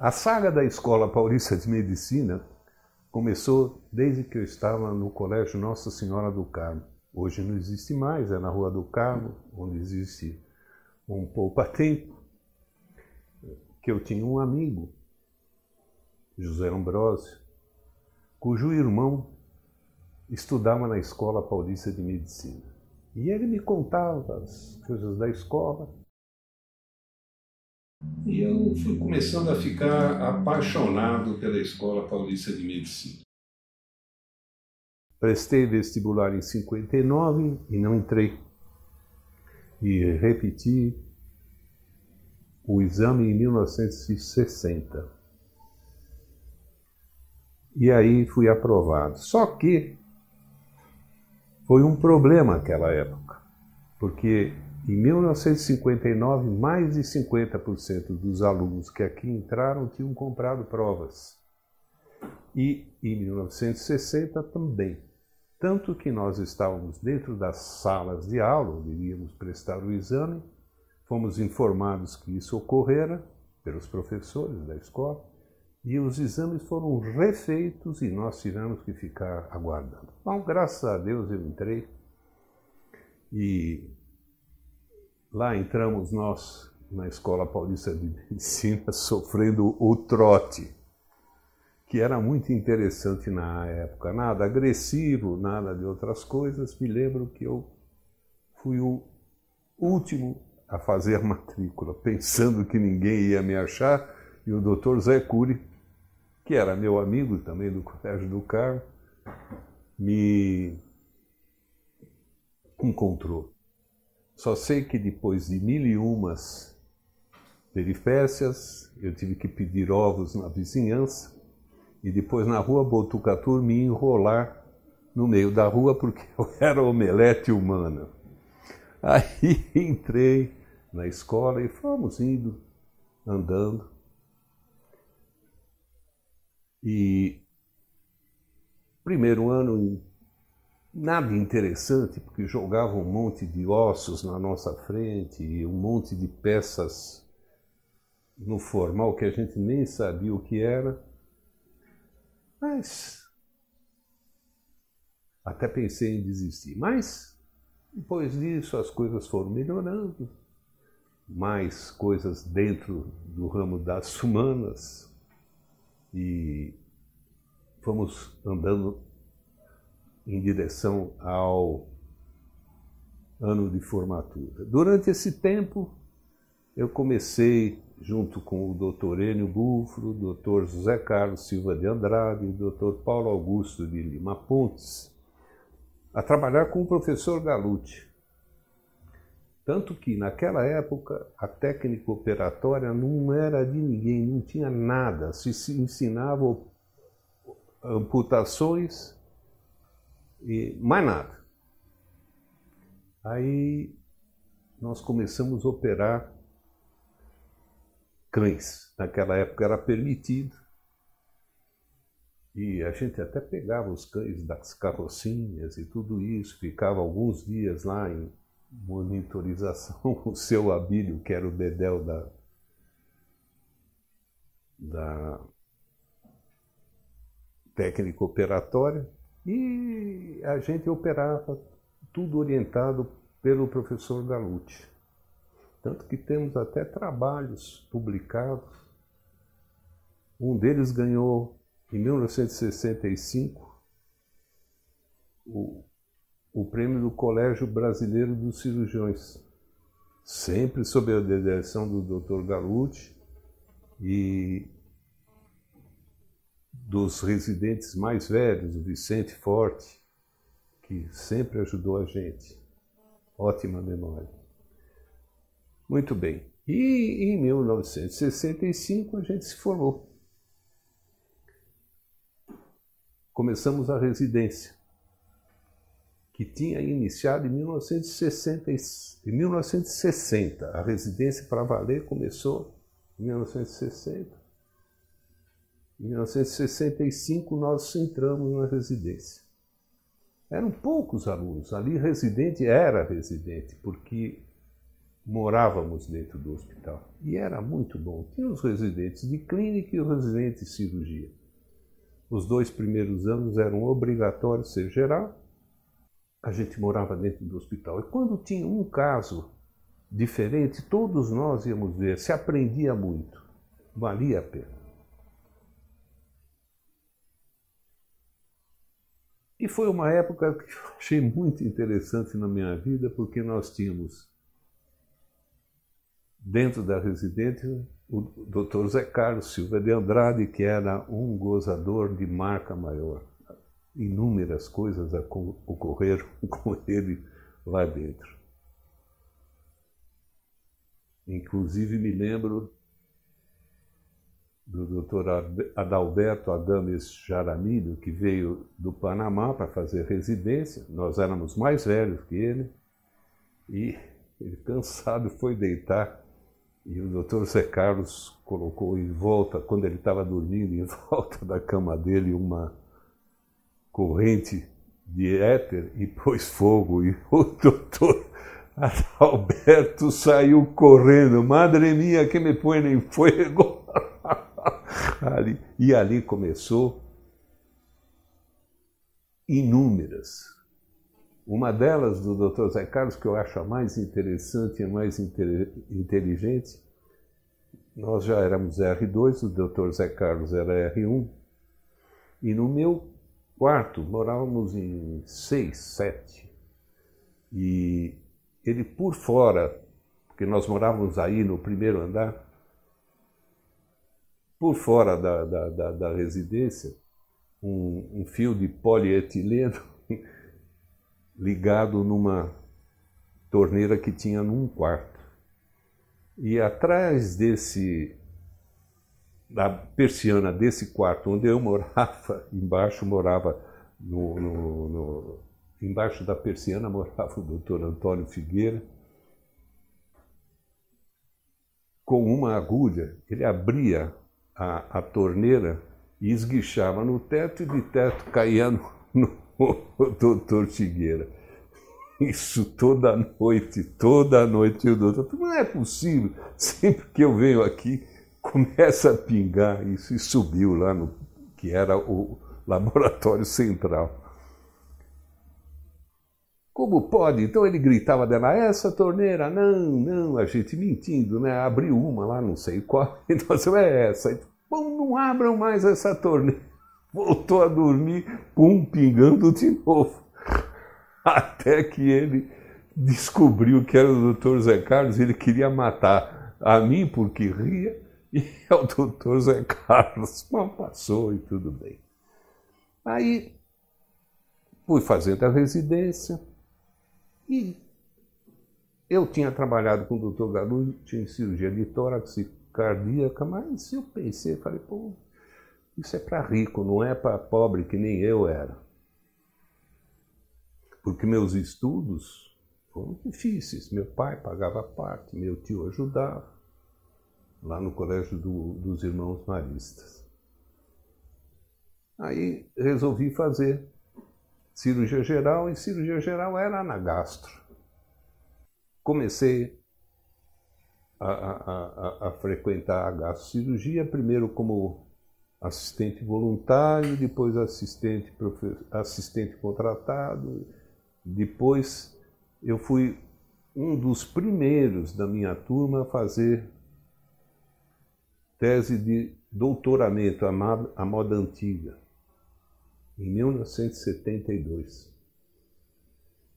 A saga da Escola Paulista de Medicina começou desde que eu estava no Colégio Nossa Senhora do Carmo. Hoje não existe mais, é na Rua do Carmo, onde existe um poupa-tempo, que eu tinha um amigo, José Ambrósio, cujo irmão estudava na Escola Paulista de Medicina. E ele me contava as coisas da escola. E eu fui começando a ficar apaixonado pela Escola Paulista de Medicina. Prestei vestibular em 59 e não entrei. E repeti o exame em 1960. E aí fui aprovado. Só que foi um problema naquela época, porque em 1959 mais de 50% dos alunos que aqui entraram tinham comprado provas. E em 1960 também. Tanto que nós estávamos dentro das salas de aula, onde iríamos prestar o exame, fomos informados que isso ocorrera pelos professores da escola, e os exames foram refeitos e nós tivemos que ficar aguardando. Bom, graças a Deus eu entrei e lá entramos nós na Escola Paulista de Medicina sofrendo o trote, que era muito interessante na época. Nada agressivo, nada de outras coisas. Me lembro que eu fui o último a fazer matrícula, pensando que ninguém ia me achar, e o Dr. Zé Cury, que era meu amigo também do Colégio do Carmo, me encontrou. Só sei que depois de 1001 peripécias, eu tive que pedir ovos na vizinhança e depois na rua Botucatu me enrolar no meio da rua porque eu era omelete humana. Aí entrei na escola e fomos indo, andando. E primeiro ano nada interessante, porque jogavam um monte de ossos na nossa frente e um monte de peças no formal que a gente nem sabia o que era. Mas até pensei em desistir. Mas depois disso as coisas foram melhorando, mais coisas dentro do ramo das humanas, e fomos andando em direção ao ano de formatura. Durante esse tempo, eu comecei, junto com o Dr. Enio Bufro, o Dr. José Carlos Silva de Andrade e o Dr. Paulo Augusto de Lima Pontes, a trabalhar com o professor Galute. Tanto que, naquela época, a técnica operatória não era de ninguém, não tinha nada. Se ensinava amputações e mais nada. Aí nós começamos a operar cães. Naquela época era permitido. E a gente até pegava os cães das carrocinhas e tudo isso, ficava alguns dias lá em monitorização com o seu Abílio, que era o dedéu da técnica operatória, e a gente operava tudo orientado pelo professor Galute. Tanto que temos até trabalhos publicados. Um deles ganhou, em 1965, o prêmio do Colégio Brasileiro dos Cirurgiões, sempre sob a direção do Dr. Galute e dos residentes mais velhos, o Vicente Forte, que sempre ajudou a gente. Ótima memória. Muito bem. E em 1965 a gente se formou. Começamos a residência, que tinha iniciado em 1960. A residência para valer começou em 1960. Em 1965 nós entramos na residência. Eram poucos alunos. Ali residente era residente, porque morávamos dentro do hospital. E era muito bom. Tinha os residentes de clínica e os residentes de cirurgia. Os 2 primeiros anos eram obrigatórios ser geral. A gente morava dentro do hospital. E quando tinha um caso diferente, todos nós íamos ver. Se aprendia muito. Valia a pena. E foi uma época que eu achei muito interessante na minha vida, porque nós tínhamos, dentro da residência, o Dr. Zé Carlos Silva de Andrade, que era um gozador de marca maior. Inúmeras coisas ocorreram com ele lá dentro. Inclusive me lembro do Dr. Adalberto Adames Jaramillo, que veio do Panamá para fazer residência. Nós éramos mais velhos que ele. E ele, cansado, foi deitar. E o Dr. Zé Carlos colocou em volta, quando ele estava dormindo, em volta da cama dele, uma corrente de éter e pôs fogo. E o Dr. Adalberto saiu correndo. Madre minha, que me põe em fogo. E ali começou inúmeras. Uma delas, do Dr. Zé Carlos, que eu acho a mais interessante e a mais inteligente, nós já éramos R2, o Dr. Zé Carlos era R1, e no meu quarto morávamos em 6, 7, e ele por fora, porque nós morávamos aí no primeiro andar, por fora da residência, um fio de polietileno ligado numa torneira que tinha num quarto. E atrás da persiana desse quarto, onde eu morava, embaixo morava, embaixo da persiana morava o Dr. Antônio Figueira. Com uma agulha, ele abria a torneira e esguichava no teto, e de teto caía no Dr. Figueira. Isso toda noite, o doutor, não é possível, sempre que eu venho aqui, começa a pingar isso, e subiu lá no que era o laboratório central. Como pode? Então ele gritava dela, essa torneira, não, a gente mentindo, né? Abriu uma lá, não sei qual, e nós, é essa. Bom, não abram mais essa torneira. Voltou a dormir, pingando de novo. Até que ele descobriu que era o Dr. Zé Carlos, ele queria matar a mim porque ria, e ao Dr. Zé Carlos. Bom, passou e tudo bem. Aí fui fazendo a residência, e eu tinha trabalhado com o Dr. Galucci em cirurgia de tórax e cardíaca, mas eu pensei, falei, pô, isso é para rico, não é para pobre que nem eu era. Porque meus estudos foram difíceis. Meu pai pagava parte, meu tio ajudava, lá no colégio dos Irmãos Maristas. Aí resolvi fazer cirurgia geral, e cirurgia geral era na gastro. Comecei a frequentar a gastrocirurgia, primeiro como assistente voluntário, depois assistente contratado. Depois eu fui um dos primeiros da minha turma a fazer tese de doutoramento, à moda antiga, em 1972.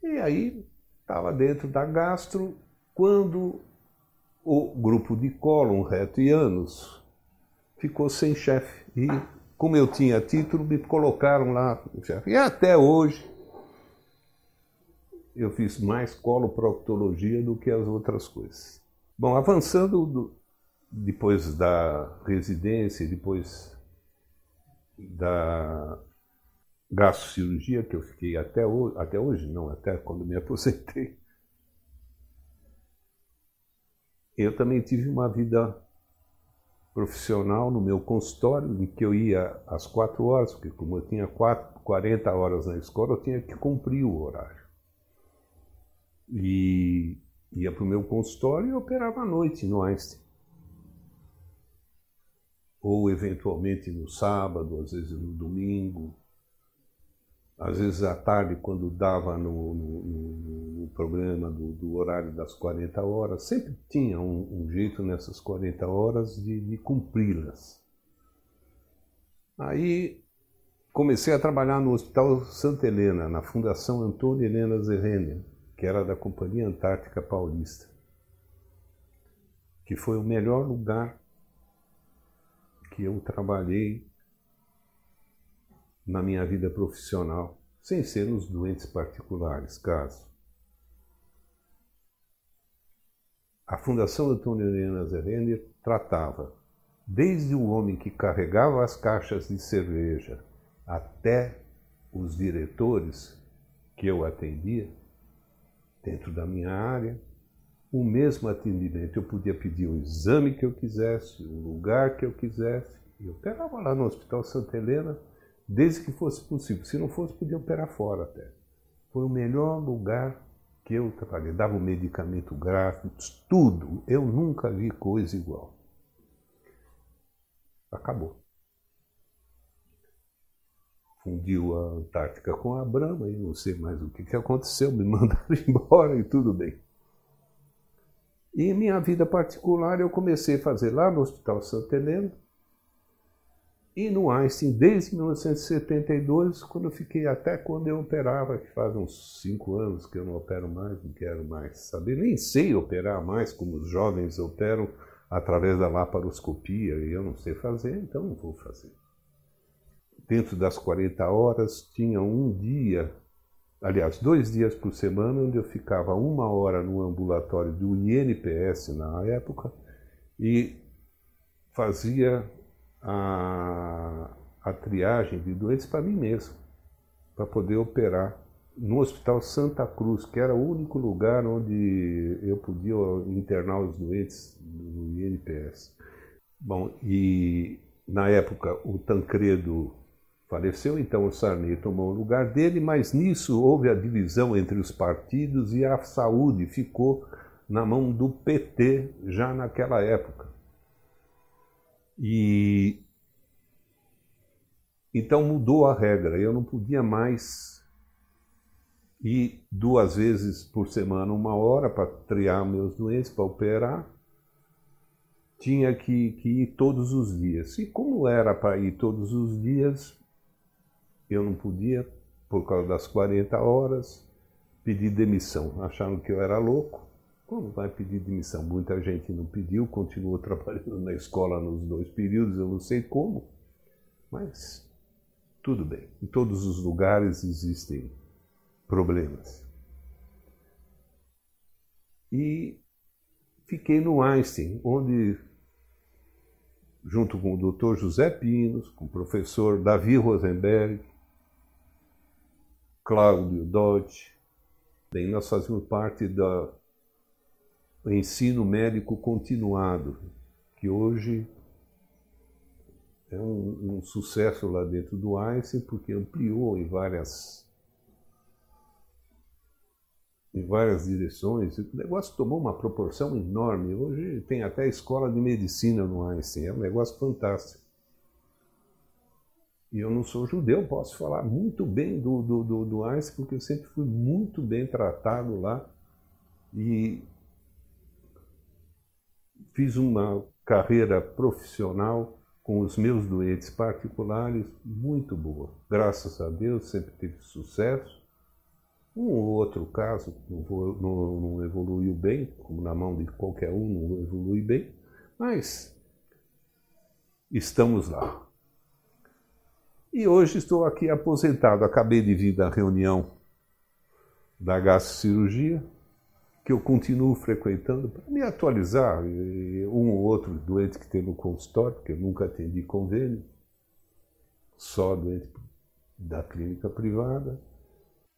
E aí estava dentro da gastro quando o grupo de cólon, reto e ânus ficou sem chefe. E como eu tinha título, me colocaram lá no chefe. E até hoje eu fiz mais coloproctologia do que as outras coisas. Bom, avançando depois da residência, depois da gastrocirurgia, que eu fiquei até hoje, não, até quando me aposentei, eu também tive uma vida profissional no meu consultório, em que eu ia às 4 horas, porque como eu tinha 40 horas na escola, eu tinha que cumprir o horário. E ia para o meu consultório e operava à noite no Einstein. Ou eventualmente no sábado, às vezes no domingo, às vezes à tarde, quando dava no programa do horário das 40 horas, sempre tinha um jeito nessas 40 horas de cumpri-las. Aí comecei a trabalhar no Hospital Santa Helena, na Fundação Antônio Helena Zerrenner, que era da Companhia Antártica Paulista, que foi o melhor lugar que eu trabalhei na minha vida profissional, sem ser nos doentes particulares, caso. A Fundação Antônio Helena Zerrenner tratava desde o homem que carregava as caixas de cerveja até os diretores que eu atendia, dentro da minha área, o mesmo atendimento. Eu podia pedir o exame que eu quisesse, o lugar que eu quisesse. Eu operava lá no Hospital Santa Helena, desde que fosse possível. Se não fosse, podia operar fora até. Foi o melhor lugar que eu trabalhei. Dava o medicamento grátis, tudo. Eu nunca vi coisa igual. Acabou. Fundiu a Antártica com a Brahma e não sei mais o que aconteceu. Me mandaram embora e tudo bem. E minha vida particular eu comecei a fazer lá no Hospital Santa Helena e no Einstein desde 1972, quando eu fiquei até quando eu operava, que faz uns 5 anos que eu não opero mais, não quero mais saber, nem sei operar mais como os jovens operam através da laparoscopia, e eu não sei fazer, então não vou fazer. Dentro das 40 horas tinha um dia, aliás, 2 dias por semana, onde eu ficava 1 hora no ambulatório do INPS na época e fazia a triagem de doentes para mim mesmo, para poder operar no Hospital Santa Cruz, que era o único lugar onde eu podia internar os doentes no INPS. Bom, e na época o Tancredo faleceu, então o Sarney tomou o lugar dele, mas nisso houve a divisão entre os partidos e a saúde ficou na mão do PT já naquela época. E então mudou a regra, eu não podia mais ir 2 vezes por semana, 1 hora para triar meus doentes, para operar. Tinha que ir todos os dias. E como era para ir todos os dias, eu não podia, por causa das 40 horas, pedir demissão. Acharam que eu era louco. Como vai pedir demissão? Muita gente não pediu, continuou trabalhando na escola nos 2 períodos, eu não sei como, mas tudo bem. Em todos os lugares existem problemas. E fiquei no Einstein, onde, junto com o Dr. José Pinos, com o professor Davi Rosenberg, Cláudio Dodge, bem, nós fazíamos parte do ensino médico continuado, que hoje é um sucesso lá dentro do Einstein, porque ampliou em várias direções. O negócio tomou uma proporção enorme. Hoje tem até escola de medicina no Einstein, é um negócio fantástico. E eu não sou judeu, posso falar muito bem do Einstein, porque eu sempre fui muito bem tratado lá e fiz uma carreira profissional com os meus doentes particulares muito boa. Graças a Deus sempre tive sucesso. Um ou outro caso não evoluiu bem, como na mão de qualquer um não evolui bem, mas estamos lá. E hoje estou aqui aposentado. Acabei de vir da reunião da gastrocirurgia, que eu continuo frequentando para me atualizar. Um ou outro doente que tem no consultório, porque eu nunca atendi convênio, só doente da clínica privada.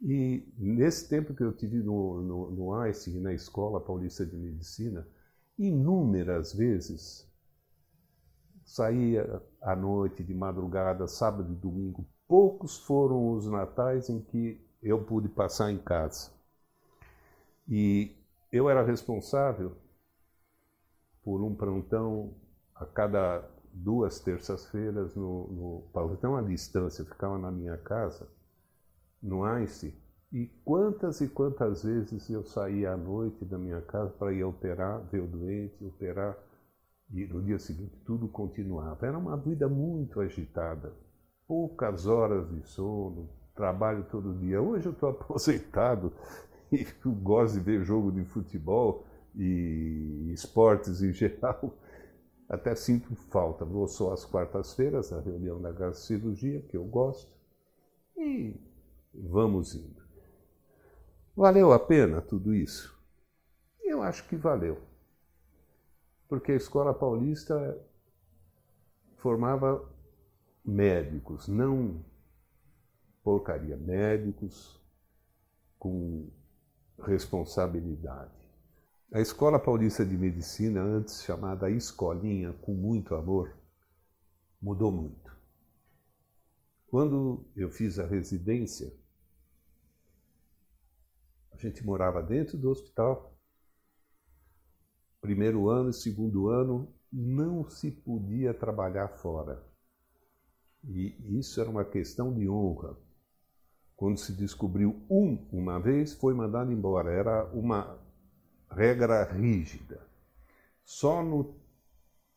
E nesse tempo que eu tive no Einstein, na Escola Paulista de Medicina, inúmeras vezes saía à noite, de madrugada, sábado e domingo. Poucos foram os natais em que eu pude passar em casa. E eu era responsável por um plantão a cada 2 terças-feiras no plantão à distância. Eu ficava na minha casa, no Einstein, e quantas vezes eu saía à noite da minha casa para ir operar, ver o doente, operar, e no dia seguinte tudo continuava. Era uma vida muito agitada, poucas horas de sono, trabalho todo dia. Hoje eu estou aposentado e gosto de ver jogo de futebol e esportes em geral. Até sinto falta. Vou só às quartas-feiras, na reunião da gastrocirurgia, que eu gosto, e vamos indo. Valeu a pena tudo isso? Eu acho que valeu. Porque a Escola Paulista formava médicos, não porcaria, médicos com responsabilidade. A Escola Paulista de Medicina, antes chamada Escolinha, com muito amor, mudou muito. Quando eu fiz a residência, a gente morava dentro do hospital. Primeiro ano e segundo ano, não se podia trabalhar fora. E isso era uma questão de honra. Quando se descobriu uma vez, foi mandado embora. Era uma regra rígida. Só no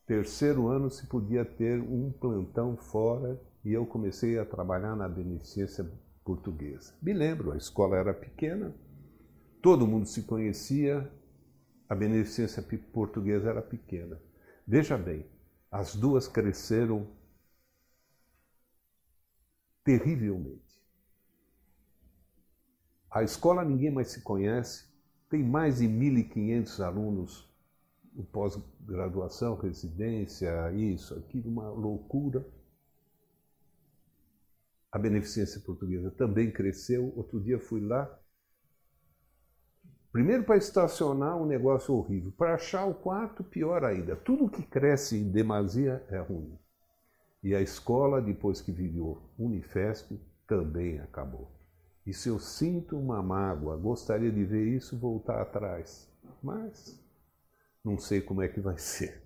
terceiro ano se podia ter um plantão fora e eu comecei a trabalhar na Beneficência Portuguesa. Me lembro, a escola era pequena, todo mundo se conhecia, a Beneficência Portuguesa era pequena. Veja bem, as duas cresceram terrivelmente. A escola ninguém mais se conhece, tem mais de 1.500 alunos em pós-graduação, residência, isso, aquilo, uma loucura. A Beneficência Portuguesa também cresceu. Outro dia fui lá, primeiro para estacionar, um negócio horrível. Para achar o quarto, pior ainda. Tudo que cresce em demasia é ruim. E a escola, depois que virou Unifesp, também acabou. E se eu sinto uma mágoa, gostaria de ver isso voltar atrás. Mas não sei como é que vai ser.